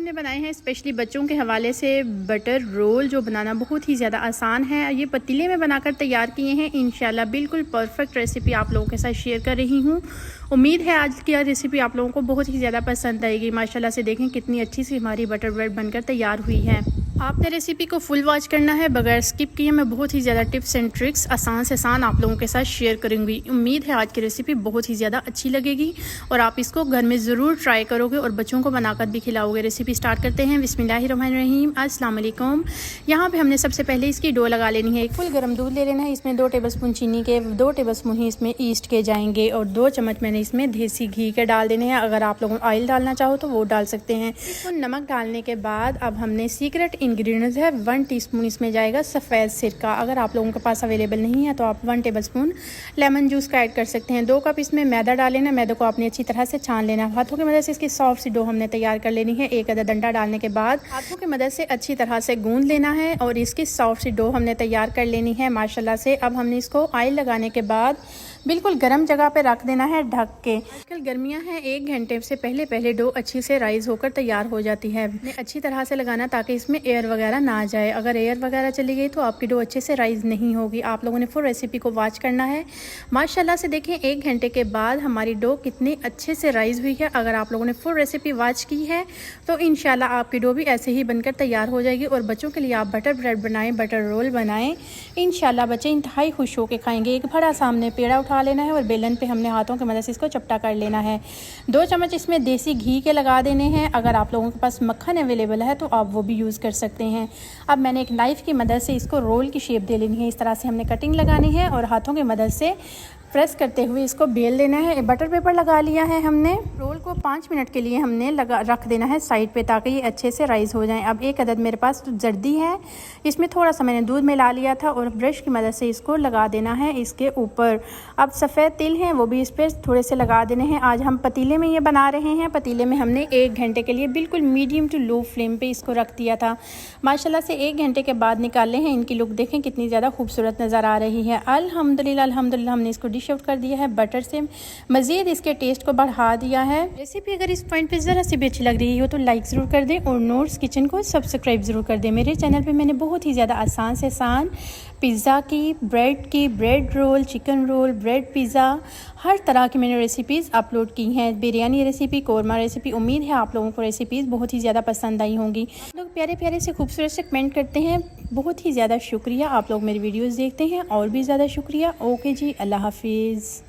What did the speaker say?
हमने बनाए हैं स्पेशली बच्चों के हवाले से बटर रोल, जो बनाना बहुत ही ज़्यादा आसान है। ये पतीले में बनाकर तैयार किए हैं। इंशाल्लाह बिल्कुल परफेक्ट रेसिपी आप लोगों के साथ शेयर कर रही हूँ। उम्मीद है आज की रेसिपी आप लोगों को बहुत ही ज़्यादा पसंद आएगी। माशाल्लाह से देखें कितनी अच्छी सी हमारी बटर ब्रेड बनकर तैयार हुई है। आपने रेसिपी को फुल वॉच करना है बगैर स्किप किए। मैं बहुत ही ज़्यादा टिप्स एंड ट्रिक्स आसान से आसान आप लोगों के साथ शेयर करूँगी। उम्मीद है आज की रेसिपी बहुत ही ज़्यादा अच्छी लगेगी और आप इसको घर में ज़रूर ट्राई करोगे और बच्चों को बनाकर भी खिलाओगे। रेसिपी स्टार्ट करते हैं। बिस्मिल्लाहिर्रहमानिर्रहीम। अस्सलाम वालेकुम। यहाँ पे हमने सबसे पहले इसकी डो लगा लेनी है। एक फुल गर्म दूध ले लेना है। इसमें 2 टेबलस्पून चीनी के, 2 टेबलस्पून ही इसमें ईस्ट के जाएंगे और 2 चम्मच मैंने इसमें देसी घी के डाल देने हैं। अगर आप लोग ऑयल डालना चाहो तो वो डाल सकते हैं। तो नमक डालने के बाद अब हमने सीक्रेट इंग्रेडिएंट्स है 1 टीस्पून इसमें जाएगा सफ़ेद सिरका। अगर आप लोगों के पास अवेलेबल नहीं है तो आप 1 टेबलस्पून लेमन जूस का ऐड कर सकते हैं। 2 कप इसमें मैदा डाल लेना। मैदे को आपने अच्छी तरह से छान लेना। हाथों की मदद से इसकी सॉफ्ट सी डो हमने तैयार कर लेनी है। 1 अदद अंडा डालने के बाद हाथों की मदद से अच्छी तरह से गूंद लेना है और इसकी सॉफ्ट सी डो हमने तैयार कर लेनी है माशाल्लाह से। अब हमने इसको ऑयल लगाने के बाद बिल्कुल गर्म जगह पे रख देना है ढक के। आजकल गर्मियां हैं, 1 घंटे से पहले डो अच्छी से राइज होकर तैयार हो जाती है। अच्छी तरह से लगाना ताकि इसमें एयर वगैरह ना जाए। अगर एयर वगैरह चली गई तो आपकी डो अच्छे से राइज नहीं होगी। आप लोगों ने फुल रेसिपी को वॉच करना है। माशाल्लाह से देखें 1 घंटे के बाद हमारी डो कितनी अच्छे से राइज हुई है। अगर आप लोगों ने फुल रेसिपी वॉच की है तो इंशाल्लाह आपकी डो भी ऐसे ही बनकर तैयार हो जाएगी। और बच्चों के लिए आप बटर ब्रेड बनाएं, बटर रोल बनाएं। इंशाल्लाह बच्चे इंतहाई खुश होकर खाएंगे। एक बड़ा सामने पेड़ा उठा लेना है और बेलन पे हमने हाथों की मदद से इसको चपटा कर लेना है। 2 चम्मच इसमें देसी घी के लगा देने हैं। अगर आप लोगों के पास मक्खन अवेलेबल है तो आप वो भी यूज़ कर सकते हैं। अब मैंने एक नाइफ़ की मदद से इसको रोल की शेप दे लेनी है। इस तरह से हमने कटिंग लगानी है और हाथों की मदद से प्रेस करते हुए इसको बेल लेना है। बटर पेपर लगा लिया है हमने। रोल को 5 मिनट के लिए हमने रख देना है साइड पे ताकि ये अच्छे से राइज हो जाएं। अब 1 अदद मेरे पास जर्दी है। इसमें थोड़ा सा मैंने दूध मिला लिया था और ब्रश की मदद से इसको लगा देना है इसके ऊपर। अब सफ़ेद तिल हैं वो भी इस पर थोड़े से लगा देने हैं। आज हम पतीले में ये बना रहे हैं। पतीले में हमने 1 घंटे के लिए बिल्कुल मीडियम टू लो फ्लेम पे इसको रख दिया था। माशाल्लाह से 1 घंटे के बाद निकाले हैं। इनकी लुक देखें कितनी ज़्यादा खूबसूरत नज़र आ रही है। अल्हम्दुलिल्लाह हमने इसको डिश आउट कर दिया है। बटर से मज़ीद इसके टेस्ट को बढ़ा दिया है। रेसिपी अगर इस पॉइंट पे ज़रा सी भी अच्छी लग रही हो तो लाइक ज़रूर कर दें और नूर्स किचन को सब्सक्राइब ज़रूर कर दें। मेरे चैनल पे मैंने बहुत ही ज़्यादा आसान से आसान पिज़्ज़ा की, bread roll, chicken roll, bread pizza, हर तरह की मैंने रेसिपीज़ अपलोड की हैं। Biryani recipe, korma recipe. उम्मीद है आप लोगों को रेसिपीज़ बहुत ही ज़्यादा पसंद आई होंगी। आप लोग प्यारे प्यारे से खूबसूरत से कमेंट करते हैं। बहुत ही ज़्यादा शुक्रिया। आप लोग मेरी वीडियोज़ देखते हैं और भी ज़्यादा शुक्रिया। ओके जी, अल्लाह हाफिज़।